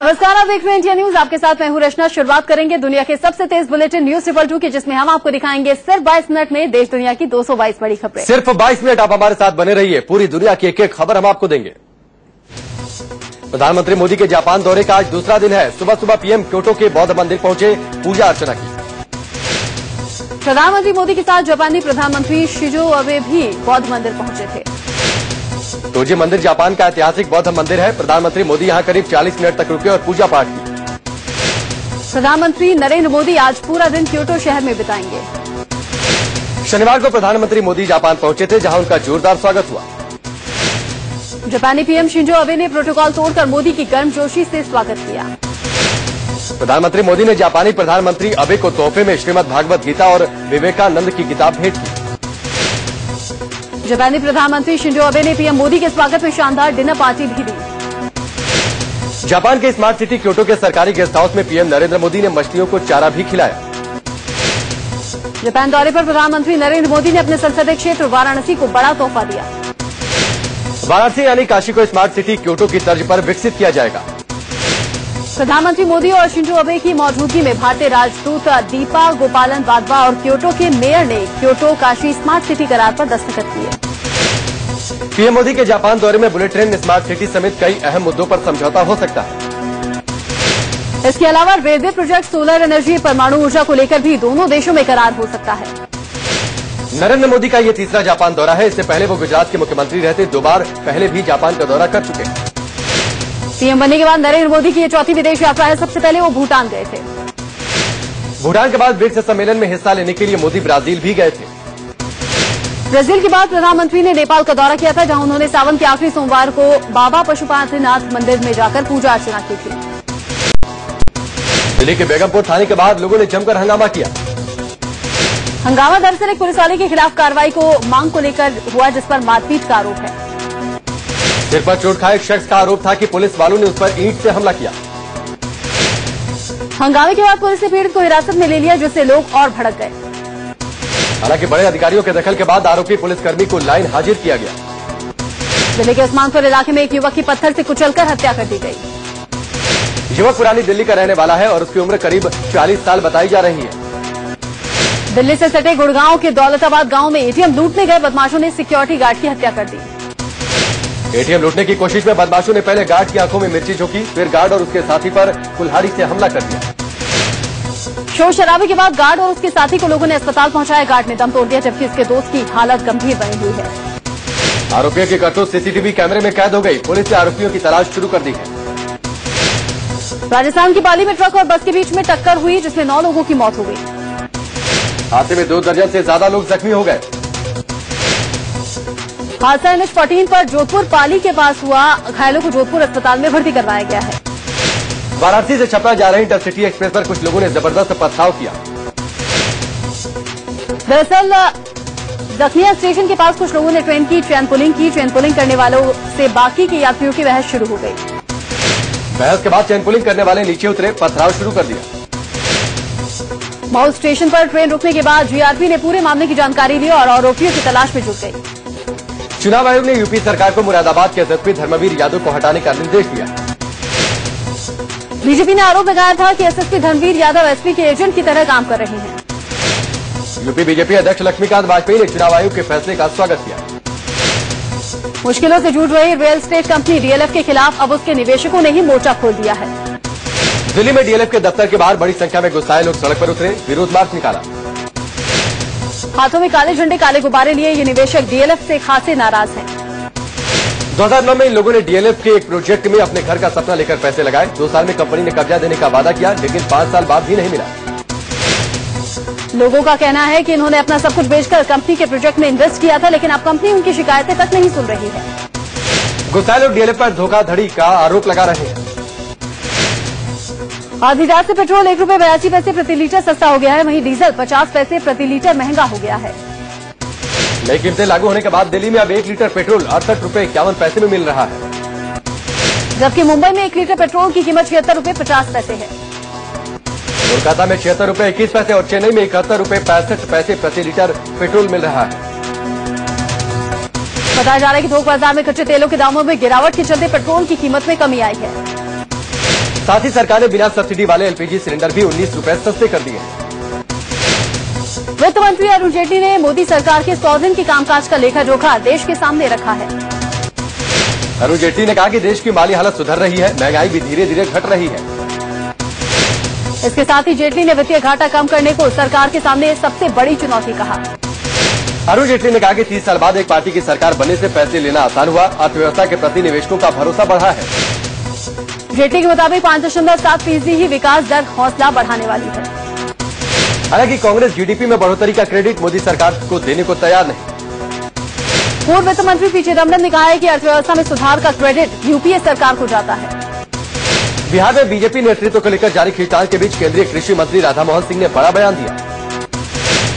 नमस्कार, आप देख रहे हैं इंडिया न्यूज। आपके साथ मैं हूं रचना। शुरुआत करेंगे दुनिया के सबसे तेज बुलेटिन न्यूज 222 की, जिसमें हम आपको दिखाएंगे सिर्फ 22 मिनट में देश दुनिया की 222 बड़ी खबरें। सिर्फ 22 मिनट आप हमारे साथ बने रहिए, पूरी दुनिया की एक एक खबर हम आपको देंगे। प्रधानमंत्री मोदी के जापान दौरे का आज दूसरा दिन है। सुबह सुबह पीएम क्योटो के बौद्ध मंदिर पहुंचे, पूजा अर्चना की। प्रधानमंत्री मोदी के साथ जापानी प्रधानमंत्री शिंजो अबे भी बौद्ध मंदिर पहुंचे थे। तोजी मंदिर जापान का ऐतिहासिक बौद्ध मंदिर है। प्रधानमंत्री मोदी यहां करीब 40 मिनट तक रुके और पूजा पाठ की। प्रधानमंत्री नरेंद्र मोदी आज पूरा दिन क्योटो शहर में बिताएंगे। शनिवार को प्रधानमंत्री मोदी जापान पहुंचे थे, जहां उनका जोरदार स्वागत हुआ। जापानी पीएम शिंजो अबे ने प्रोटोकॉल तोड़कर मोदी की गर्मजोशी से स्वागत किया। प्रधानमंत्री मोदी ने जापानी प्रधानमंत्री अबे को तोहफे में श्रीमद् भागवत गीता और विवेकानंद की किताब भेंट की। जापानी प्रधानमंत्री शिंजो अबे ने पीएम मोदी के स्वागत में शानदार डिनर पार्टी भी दी। जापान के स्मार्ट सिटी क्योटो के सरकारी गेस्ट हाउस में पीएम नरेंद्र मोदी ने मछलियों को चारा भी खिलाया। जापान दौरे पर प्रधानमंत्री नरेंद्र मोदी ने अपने संसदीय क्षेत्र वाराणसी को बड़ा तोहफा दिया। वाराणसी यानी काशी को स्मार्ट सिटी क्योटो की तर्ज पर विकसित किया जाएगा। प्रधानमंत्री मोदी और शिंजो अबे की मौजूदगी में भारतीय राजदूत दीपा गोपालन वाधवा और क्योटो के मेयर ने क्योटो काशी स्मार्ट सिटी करार पर दस्तखत किए। पीएम मोदी के जापान दौरे में बुलेट ट्रेन, स्मार्ट सिटी समेत कई अहम मुद्दों पर समझौता हो सकता है। इसके अलावा रेलवे प्रोजेक्ट, सोलर एनर्जी, परमाणु ऊर्जा को लेकर भी दोनों देशों में करार हो सकता है। नरेंद्र मोदी का ये तीसरा जापान दौरा है। इससे पहले वो गुजरात के मुख्यमंत्री रहते, 2 बार पहले भी जापान का दौरा कर चुके हैं। पीएम बनने के बाद नरेंद्र मोदी की ये चौथी विदेश यात्रा है। सबसे पहले वो भूटान गए थे। भूटान के बाद ब्रिक्स सम्मेलन में हिस्सा लेने के लिए मोदी ब्राजील भी गए थे। ब्राजील के बाद प्रधानमंत्री ने नेपाल का दौरा किया था, जहां उन्होंने सावन के आखिरी सोमवार को बाबा पशुपतिनाथ मंदिर में जाकर पूजा अर्चना की थी। दिल्ली के बेगमपुर थाने के बाद लोगों ने जमकर हंगामा किया। हंगामा दरअसल एक पुलिस वाले के खिलाफ कार्रवाई को मांग को लेकर हुआ, जिस पर मारपीट का आरोप है। सिर पर चोट खाए एक शख्स का आरोप था कि पुलिस वालों ने उस पर ईंट से हमला किया। हंगामे के बाद पुलिस ने पीड़ित को हिरासत में ले लिया, जिससे लोग और भड़क गए। हालांकि बड़े अधिकारियों के दखल के बाद आरोपी पुलिसकर्मी को लाइन हाजिर किया गया। दिल्ली के उस्मानपुर इलाके में एक युवक की पत्थर से कुचलकर हत्या कर दी गई। युवक पुरानी दिल्ली का रहने वाला है और उसकी उम्र करीब 40 साल बताई जा रही है। दिल्ली से सटे गुड़गांव के दौलताबाद गांव में एटीएम लूटने गए बदमाशों ने सिक्योरिटी गार्ड की हत्या कर दी। एटीएम लूटने की कोशिश में बदमाशों ने पहले गार्ड की आंखों में मिर्ची झोंकी, फिर गार्ड और उसके साथी पर कुल्हाड़ी से हमला कर दिया। शोर शराबे के बाद गार्ड और उसके साथी को लोगों ने अस्पताल पहुंचाया। गार्ड ने दम तोड़ दिया, जबकि उसके दोस्त की हालत गंभीर बनी हुई है। आरोपियों की करतूत सीसीटीवी कैमरे में कैद हो गई। पुलिस ने आरोपियों की तलाश शुरू कर दी है। राजस्थान की पाली में ट्रक और बस के बीच में टक्कर हुई, जिसमें 9 लोगों की मौत हो गई। हादसे में 2 दर्जन से ज्यादा लोग जख्मी हो गए। हादसा NH14 पर जोधपुर पाली के पास हुआ। घायलों को जोधपुर अस्पताल में भर्ती करवाया गया है। वाराणसी से छपरा जा रही इंटरसिटी एक्सप्रेस पर कुछ लोगों ने जबरदस्त पथराव किया। दरअसल जखनिया स्टेशन के पास कुछ लोगों ने ट्रेन पुलिंग की। ट्रेन पुलिंग करने वालों से बाकी के यात्रियों की बहस शुरू हो गई। बहस के बाद चैन पुलिंग करने वाले नीचे उतरे, पथराव शुरू कर दिया। माहौल स्टेशन पर ट्रेन रुकने के बाद जीआरपी ने पूरे मामले की जानकारी ली और आरोपियों की तलाश में जुट गई। चुनाव आयोग ने यूपी सरकार को मुरादाबाद के एसएसपी धर्मवीर यादव को हटाने का निर्देश दिया। बीजेपी ने आरोप लगाया था कि एसएसपी धर्मवीर यादव एसपी के एजेंट की तरह काम कर रहे हैं। यूपी बीजेपी अध्यक्ष लक्ष्मीकांत वाजपेयी ने चुनाव आयोग के फैसले का स्वागत किया। मुश्किलों से जूझ रही रियल एस्टेट कंपनी डीएलएफ के खिलाफ अब उसके निवेशकों ने ही मोर्चा खोल दिया है। दिल्ली में डीएलएफ के दफ्तर के बाहर बड़ी संख्या में गुस्साए लोग सड़क पर उतरे, विरोध मार्च निकाला। हाथों में काले झंडे, काले गुब्बारे लिए ये निवेशक डीएलएफ से खासे नाराज हैं। 2009 में इन लोगों ने डीएलएफ के एक प्रोजेक्ट में अपने घर का सपना लेकर पैसे लगाए। 2 साल में कंपनी ने कब्जा देने का वादा किया, लेकिन 5 साल बाद भी नहीं मिला। लोगों का कहना है कि इन्होंने अपना सब कुछ बेचकर कंपनी के प्रोजेक्ट में इन्वेस्ट किया था, लेकिन अब कंपनी उनकी शिकायतें तक नहीं सुन रही है। गुस्साए लोग डीएलएफ पर धोखाधड़ी का आरोप लगा रहे हैं। आधी रात से पेट्रोल 1 रुपये 82 पैसे प्रति लीटर सस्ता हो गया है। वहीं डीजल 50 पैसे प्रति लीटर महंगा हो गया है। नई कीमतें लागू होने के बाद दिल्ली में अब 1 लीटर पेट्रोल 68 रुपये 51 पैसे में मिल रहा है, जबकि मुंबई में 1 लीटर पेट्रोल की कीमत 76 रुपये 50 पैसे है। कोलकाता में 76 रुपये 21 पैसे और चेन्नई में 71 रुपये 65 पैसे प्रति लीटर पेट्रोल मिल रहा है। बताया जा रहा है कि थोक बाजार में कच्चे तेलों के दामों में गिरावट के चलते पेट्रोल की कीमत में कमी आई है। साथ ही सरकार ने बिना सब्सिडी वाले एलपीजी सिलेंडर भी 19 रुपए सस्ते कर दिए। वित्त मंत्री अरुण जेटली ने मोदी सरकार के 100 दिन के कामकाज का लेखा जोखा देश के सामने रखा है। अरुण जेटली ने कहा कि देश की माली हालत सुधर रही है, महंगाई भी धीरे धीरे घट रही है। इसके साथ ही जेटली ने वित्तीय घाटा कम करने को सरकार के सामने सबसे बड़ी चुनौती कहा। अरुण जेटली ने कहा कि 30 साल बाद एक पार्टी की सरकार बनने से फैसले लेना आसान हुआ, अर्थव्यवस्था के प्रति निवेशकों का भरोसा बढ़ा है। जेटली के मुताबिक 5.7% ही विकास दर हौसला बढ़ाने वाली है। हालांकि कांग्रेस जीडीपी में बढ़ोतरी का क्रेडिट मोदी सरकार को देने को तैयार नहीं। पूर्व वित्त मंत्री पी चिदम्बरम ने कहा है कि अर्थव्यवस्था में सुधार का क्रेडिट यूपीए सरकार को जाता है। बिहार में बीजेपी नेतृत्व को लेकर जारी खींचतान के बीच केंद्रीय कृषि मंत्री राधामोहन सिंह ने बड़ा बयान दिया।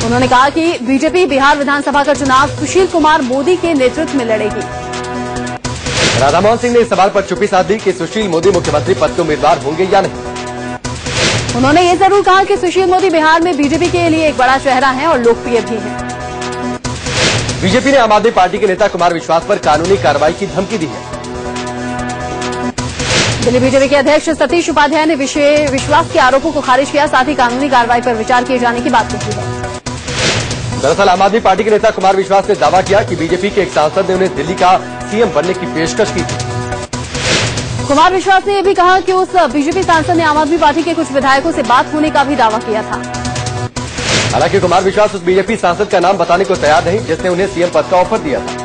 उन्होंने कहा कि बीजेपी बिहार विधानसभा का चुनाव सुशील कुमार मोदी के नेतृत्व में लड़ेगी। राधामोहन सिंह ने इस सवाल पर चुप्पी साध दी कि सुशील मोदी मुख्यमंत्री पद के उम्मीदवार होंगे या नहीं। उन्होंने ये जरूर कहा कि सुशील मोदी बिहार में बीजेपी के लिए एक बड़ा चेहरा है और लोकप्रिय भी है। बीजेपी ने आम आदमी पार्टी के नेता कुमार विश्वास पर कानूनी कार्रवाई की धमकी दी है। दिल्ली बीजेपी के अध्यक्ष सतीश उपाध्याय ने विश्वास के आरोपों को खारिज किया, साथ ही कानूनी कार्रवाई पर विचार किए जाने की बात कही है। दरअसल आम आदमी पार्टी के नेता कुमार विश्वास ने दावा किया कि बीजेपी के एक सांसद ने उन्हें दिल्ली का सीएम बनने की पेशकश की थी। कुमार विश्वास ने यह भी कहा कि उस बीजेपी सांसद ने आम आदमी पार्टी के कुछ विधायकों से बात होने का भी दावा किया था। हालांकि कुमार विश्वास उस बीजेपी सांसद का नाम बताने को तैयार नहीं जिसने उन्हें सीएम पद का ऑफर दिया था।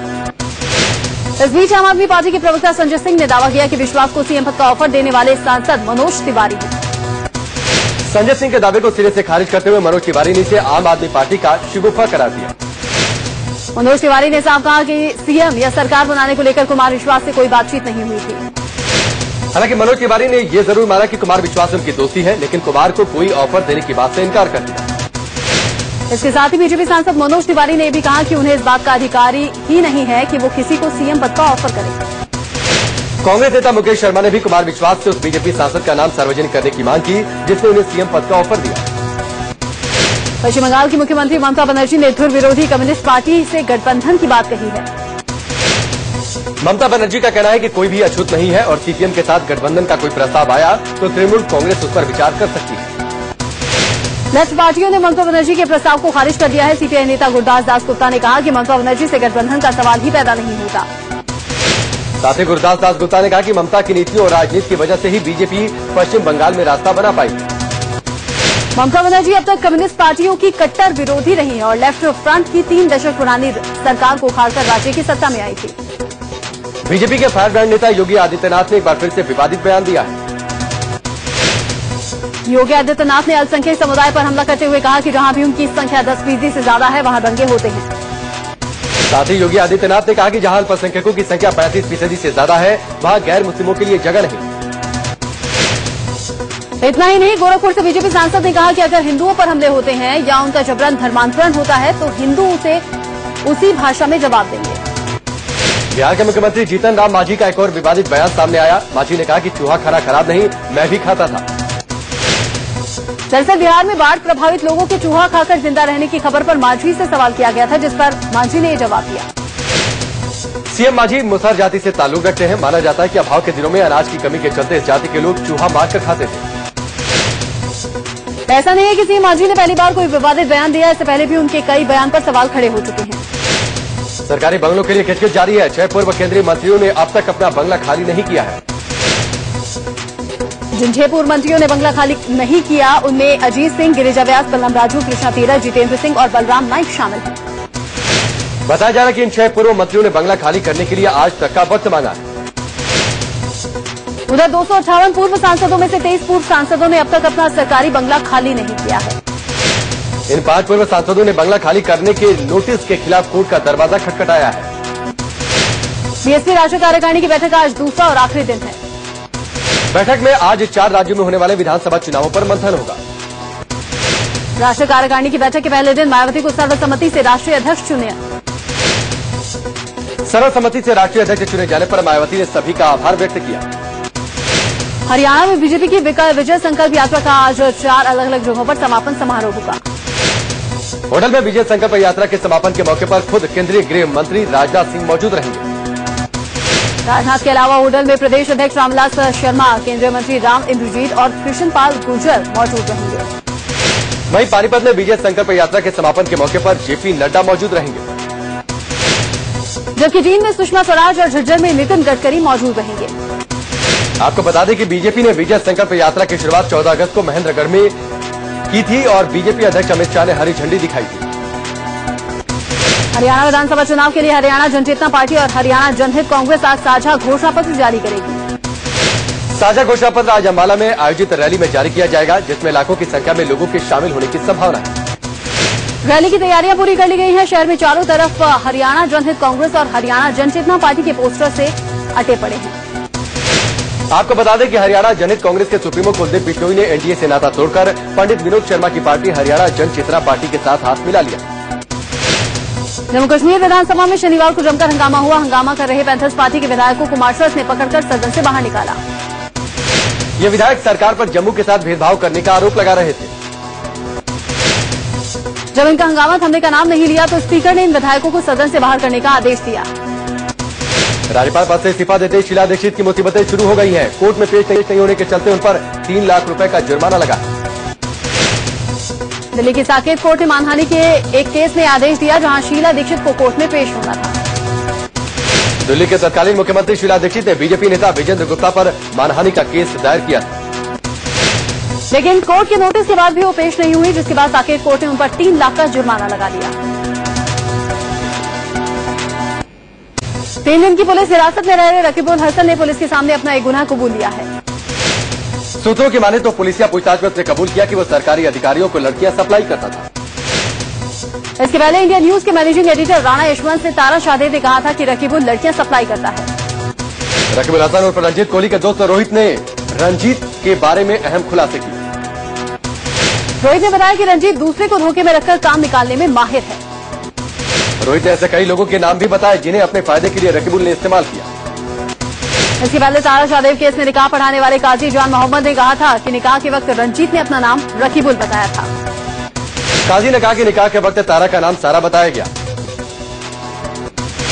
इस बीच आम आदमी पार्टी के प्रवक्ता संजय सिंह ने दावा किया कि विश्वास को सीएम पद का ऑफर देने वाले सांसद मनोज तिवारी हैं। संजय सिंह के दावे को सिरे से खारिज करते हुए मनोज तिवारी ने इसे आम आदमी पार्टी का शिगुफा करार दिया। मनोज तिवारी ने साफ कहा कि सीएम या सरकार बनाने को लेकर कुमार विश्वास से कोई बातचीत नहीं हुई थी। हालांकि मनोज तिवारी ने यह जरूर माना कि कुमार विश्वास उनकी दोस्ती है, लेकिन कुमार को कोई ऑफर देने की बात से इनकार कर दिया। इसके साथ ही बीजेपी सांसद मनोज तिवारी ने भी कहा कि उन्हें इस बात का अधिकार ही नहीं है कि वो किसी को सीएम पद का ऑफर करें। कांग्रेस नेता मुकेश शर्मा ने भी कुमार विश्वास से उस बीजेपी सांसद का नाम सार्वजनिक करने की मांग की जिसने उन्हें सीएम पद का ऑफर दिया। पश्चिम बंगाल की मुख्यमंत्री ममता बनर्जी ने धुर विरोधी कम्युनिस्ट पार्टी से गठबंधन की बात कही है। ममता बनर्जी का कहना है कि कोई भी अछूत नहीं है और सीपीएम के साथ गठबंधन का कोई प्रस्ताव आया तो तृणमूल कांग्रेस उस पर विचार कर सकती है। लेफ्ट पार्टियों ने ममता बनर्जी के प्रस्ताव को खारिज कर दिया है। सीपीआई नेता गुरदास दास गुप्ता ने कहा कि ममता बनर्जी से गठबंधन का सवाल ही पैदा नहीं होता। साथ ही गुरदास दास गुप्ता ने कहा कि ममता की नीतियों और राजनीति की वजह से ही बीजेपी पश्चिम बंगाल में रास्ता बना पाई। ममता बनर्जी अब तक कम्युनिस्ट पार्टियों की कट्टर विरोधी रही है और लेफ्ट फ्रंट की 3 दशक पुरानी सरकार को उखाड़कर राज्य की सत्ता में आई थी। बीजेपी के फायर ब्रांड नेता योगी आदित्यनाथ ने एक बार फिर से विवादित बयान दिया है। योगी आदित्यनाथ ने अल्पसंख्यक समुदाय पर हमला करते हुए कहा कि जहां भी उनकी संख्या 10% से ज्यादा है वहां दंगे होते हैं। साथ ही योगी आदित्यनाथ ने कहा कि जहां अल्पसंख्यकों की संख्या 35% से ज्यादा है वहां गैर मुस्लिमों के लिए जगह नहीं। इतना ही नहीं, गोरखपुर से बीजेपी सांसद ने कहा कि अगर हिंदुओं पर हमले होते हैं या उनका जबरन धर्मांतरण होता है तो हिंदू उसे उसी भाषा में जवाब देंगे। बिहार के मुख्यमंत्री जीतन राम मांझी का एक और विवादित बयान सामने आया। मांझी ने कहा कि चूहा खाना खराब नहीं, मैं भी खाता था। दरअसल बिहार में बाढ़ प्रभावित लोगों के चूहा खाकर जिंदा रहने की खबर पर मांझी से सवाल किया गया था, जिस पर मांझी ने ये जवाब दिया। सीएम मांझी मुसहर जाति से ताल्लुक रखते हैं। माना जाता है कि अभाव के दिनों में अनाज की कमी के चलते इस जाति के लोग चूहा मारकर खाते थे। ऐसा नहीं है कि सीएम मांझी ने पहली बार कोई विवादित बयान दिया, इससे पहले भी उनके कई बयान पर सवाल खड़े हो चुके हैं। सरकारी बंगलों के लिए खिचखिच जारी है। 6 पूर्व केंद्रीय मंत्रियों ने अब तक अपना बंगला खाली नहीं किया है। जिन 6 पूर्व मंत्रियों ने बंगला खाली नहीं किया उनमें अजीत सिंह, गिरिजा व्यास, बलराम राजू, कृष्णा तीरथ, जितेंद्र सिंह और बलराम नाइक शामिल हैं। बताया जा रहा है कि इन 6 पूर्व मंत्रियों ने बंगला खाली करने के लिए आज तक का वक्त मांगा है। उधर 258 पूर्व सांसदों में से 23 पूर्व सांसदों ने अब तक अपना सरकारी बंगला खाली नहीं किया है। इन 5 पूर्व सांसदों ने बंगला खाली करने के नोटिस के खिलाफ कोर्ट का दरवाजा खटखटाया है। बीएसपी राष्ट्रीय कार्यकारिणी की बैठक आज दूसरा और आखिरी दिन है। बैठक में आज 4 राज्यों में होने वाले विधानसभा चुनावों पर मंथन होगा। राष्ट्रीय कार्यकारिणी की बैठक के पहले दिन मायावती को सर्वसम्मति से राष्ट्रीय अध्यक्ष चुने। सर्वसम्मति से राष्ट्रीय अध्यक्ष चुने जाने पर मायावती ने सभी का आभार व्यक्त किया। हरियाणा में बीजेपी की विजय संकल्प यात्रा का आज 4 अलग अलग जगहों पर समापन समारोह होगा। होटल में विजय संकल्प यात्रा के समापन के मौके पर खुद केंद्रीय गृह मंत्री राजनाथ सिंह मौजूद रहेंगे। राजनाथ के अलावा होटल में प्रदेश अध्यक्ष रामविलास शर्मा, केंद्रीय मंत्री राम इंद्रजीत और कृष्णपाल गुर्जर मौजूद रहेंगे। वहीं पानीपत में विजय संकल्प यात्रा के समापन के मौके पर जेपी नड्डा मौजूद रहेंगे, जबकि जींद में सुषमा स्वराज और झज्जर में नितिन गडकरी मौजूद रहेंगे। आपको बता दें कि बीजेपी ने विजय संकल्प यात्रा की शुरुआत 14 अगस्त को महेंद्रगढ़ में की थी और बीजेपी अध्यक्ष अमित शाह ने हरी झंडी दिखाई थी। हरियाणा विधानसभा चुनाव के लिए हरियाणा जनचेतना पार्टी और हरियाणा जनहित कांग्रेस आज साझा घोषणा पत्र जारी करेगी। साझा घोषणा पत्र आज अम्बाला में आयोजित रैली में जारी किया जाएगा, जिसमें लाखों की संख्या में लोगों के शामिल होने की संभावना है। रैली की तैयारियां पूरी कर ली गई हैं। शहर में चारों तरफ हरियाणा जनहित कांग्रेस और हरियाणा जनचेतना पार्टी के पोस्टर से अटे पड़े हैं। आपको बता दें कि हरियाणा जनहित कांग्रेस के सुप्रीमो कुलदीप बिश्नोई ने एनडीए से नाता तोड़कर पंडित विनोद शर्मा की पार्टी हरियाणा जनचेतना पार्टी के साथ हाथ मिला लिया। जम्मू कश्मीर विधानसभा में शनिवार को जमकर हंगामा हुआ। हंगामा कर रहे पैंथर्स पार्टी के विधायकों को मार्शल्स ने पकड़कर सदन से बाहर निकाला। ये विधायक सरकार पर जम्मू के साथ भेदभाव करने का आरोप लगा रहे थे। जब इनका हंगामा थमने का नाम नहीं लिया तो स्पीकर ने इन विधायकों को सदन से बाहर करने का आदेश दिया। राज्यपाल पद से इस्तीफा देते शीला दीक्षित की मुसीबतें शुरू हो गई हैं। कोर्ट में पेश नहीं होने के चलते उन पर 3 लाख रुपए का जुर्माना लगा। दिल्ली की साकेत कोर्ट ने मानहानि के एक केस में आदेश दिया, जहां शीला दीक्षित को कोर्ट में पेश होना था। दिल्ली के तत्कालीन मुख्यमंत्री शीला दीक्षित ने बीजेपी नेता विजेंद्र गुप्ता पर मानहानि का केस दायर किया था, लेकिन कोर्ट के नोटिस के बाद भी वो पेश नहीं हुई, जिसके बाद साकेत कोर्ट ने उन पर 3 लाख का जुर्माना लगा दिया। 3 दिन की पुलिस हिरासत में रह रहे रकीबुल हसन ने पुलिस के सामने अपना एक गुनाह कबूल लिया है। सूत्रों की माने तो पुलिसिया पूछताछ में उसने कबूल किया कि वो सरकारी अधिकारियों को लड़कियां सप्लाई करता था। इसके पहले इंडिया न्यूज के मैनेजिंग एडिटर राणा यशवंत से तारा शाहदेव ने कहा था कि रकीबुल लड़कियां सप्लाई करता है। रकीबुल हसन और रंजीत कोहली के दोस्त रोहित ने रंजीत के बारे में अहम खुलासे किए। रोहित ने बताया कि रंजीत दूसरे को धोखे में रखकर काम निकालने में माहिर है। रोहित ने ऐसे कई लोगों के नाम भी बताए जिन्हें अपने फायदे के लिए रकीबुल ने इस्तेमाल किया। इसके पहले तारा शाहदेव केस में निकाह पढ़ाने वाले काजी जान मोहम्मद ने कहा था कि निकाह के वक्त रंजीत ने अपना नाम रकीबुल बताया था। काजी ने कहा कि निकाह के वक्त तारा का नाम सारा बताया गया।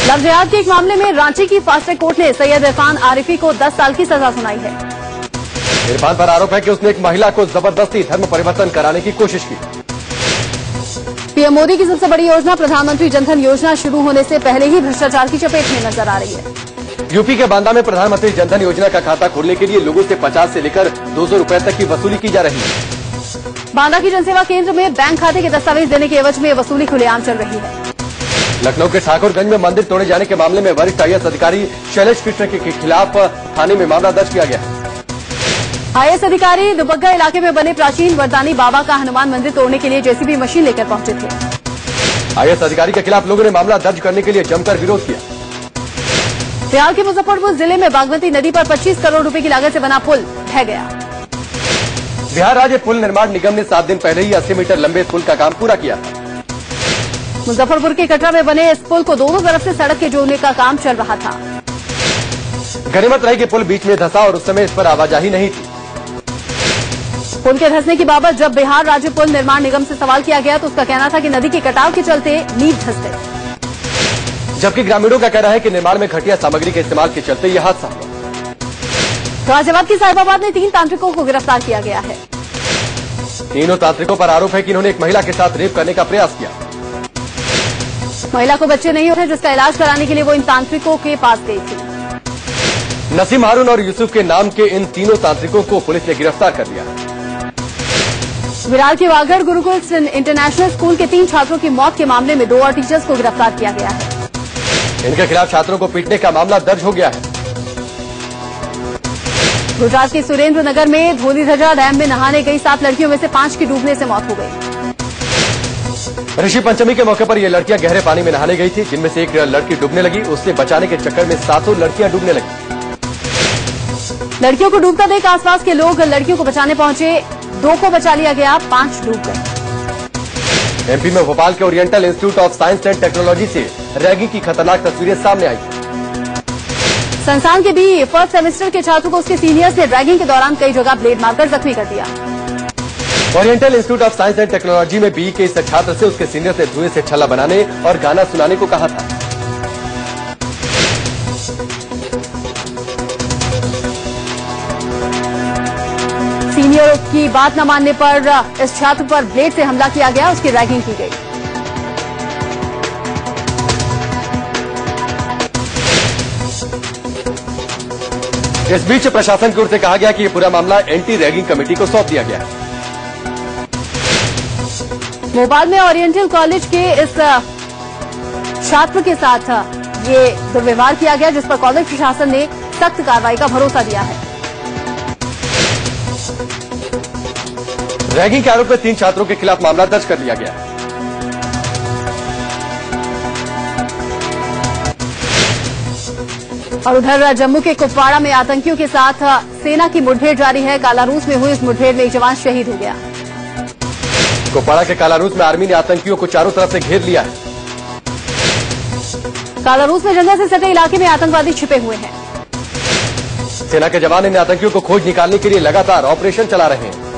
लव जिहाद के एक मामले में रांची की फास्ट ट्रैक कोर्ट ने सैयद इरफान आरिफी को 10 साल की सजा सुनाई है। इरफान पर आरोप है कि उसने एक महिला को जबरदस्ती धर्म परिवर्तन कराने की कोशिश की। पीएम मोदी की सबसे बड़ी योजना प्रधानमंत्री जनधन योजना शुरू होने से पहले ही भ्रष्टाचार की चपेट में नजर आ रही है। यूपी के बांदा में प्रधानमंत्री जनधन योजना का खाता खोलने के लिए लोगों से 50 से लेकर 200 रुपए तक की वसूली की जा रही है। बांदा की जनसेवा केंद्र में बैंक खाते के दस्तावेज देने के एवज में वसूली खुलेआम चल रही है। लखनऊ के ठाकुरगंज में मंदिर तोड़े जाने के मामले में वरिष्ठ आईएएस अधिकारी शैलेश कृष्ण के खिलाफ थाने में मामला दर्ज किया गया है। आईएएस अधिकारी दुबग्गा इलाके में बने प्राचीन वरदानी बाबा का हनुमान मंदिर तोड़ने के लिए जेसीबी मशीन लेकर पहुंचे थे। आईएएस अधिकारी के खिलाफ लोगों ने मामला दर्ज करने के लिए जमकर विरोध किया। बिहार के मुजफ्फरपुर जिले में बागमती नदी पर 25 करोड़ रुपए की लागत से बना पुल ढह गया। बिहार राज्य पुल निर्माण निगम ने 7 दिन पहले ही 80 मीटर लंबे पुल का काम पूरा किया था। मुजफ्फरपुर के कटरा में बने इस पुल को दोनों तरफ से सड़क के जोड़ने का काम चल रहा था। गनीमत रही कि पुल बीच में धंसा और उस समय इस पर आवाजाही नहीं थी। पुल के धंसने की बाबत जब बिहार राज्य पुल निर्माण निगम से सवाल किया गया तो उसका कहना था कि नदी के कटाव के चलते नींव धंस गई, जबकि ग्रामीणों का कहना है कि निर्माण में घटिया सामग्री के इस्तेमाल के चलते यह हादसा हुआ। गाजियाबाद की साहिबाबाद में 3 तांत्रिकों को गिरफ्तार किया गया है। तीनों तांत्रिकों पर आरोप है कि इन्होंने एक महिला के साथ रेप करने का प्रयास किया। महिला को बच्चे नहीं हुए, जिसका इलाज कराने के लिए वो इन तांत्रिकों के पास गई थी। नसीम हारून और यूसुफ के नाम के इन तीनों तांत्रिकों को पुलिस ने गिरफ्तार कर लिया। विरार के वागड़ गुरुकुल इंटरनेशनल स्कूल के 3 छात्रों की मौत के मामले में 2 और टीचर्स को गिरफ्तार किया गया है। इनके खिलाफ छात्रों को पीटने का मामला दर्ज हो गया है। गुजरात के सुरेंद्र नगर में धोलीधजा डैम में नहाने गई 7 लड़कियों में से 5 की डूबने से मौत हो गई। ऋषि पंचमी के मौके पर ये लड़कियां गहरे पानी में नहाने गई थी, जिनमें से एक लड़की डूबने लगी। उससे बचाने के चक्कर में 7 लड़कियां डूबने लगी। लड़कियों को डूबता देख आसपास के लोग लड़कियों को बचाने पहुंचे। 2 को बचा लिया गया, 5 डूब गए। एमपी में भोपाल के oriental institute of science and technology से रैगिंग की खतरनाक तस्वीरें सामने आई। संस्थान के भी फर्स्ट सेमेस्टर के छात्रों को उसके सीनियर्स ने रैगिंग के दौरान कई जगह ब्लेड मारकर जख्मी कर दिया। Oriental institute of science and technology में बीई के इस छात्र से उसके सीनियर ने धुएं से छल्ला बनाने और गाना सुनाने को कहा था। सीनियर की बात न मानने पर इस छात्र पर ब्लेड से हमला किया गया, उसकी रैगिंग की गई। इस बीच प्रशासन की ओर से कहा गया कि यह पूरा मामला एंटी रैगिंग कमेटी को सौंप दिया गया है। भोपाल में ओरिएंटल कॉलेज के इस छात्र के साथ ये दुर्व्यवहार किया गया, जिस पर कॉलेज प्रशासन ने सख्त कार्रवाई का भरोसा दिया है। रैगिंग के आरोप में 3 छात्रों के खिलाफ मामला दर्ज कर लिया गया है। और उधर जम्मू के कुपवाड़ा में आतंकियों के साथ सेना की मुठभेड़ जारी है। कालारूस में हुई इस मुठभेड़ में एक जवान शहीद हो गया। कुपवाड़ा के कालारूस में आर्मी ने आतंकियों को चारों तरफ से घेर लिया है। कालारूस में जंगल से सटे इलाके में आतंकवादी छिपे हुए हैं। सेना के जवान इन आतंकियों को खोज निकालने के लिए लगातार ऑपरेशन चला रहे हैं।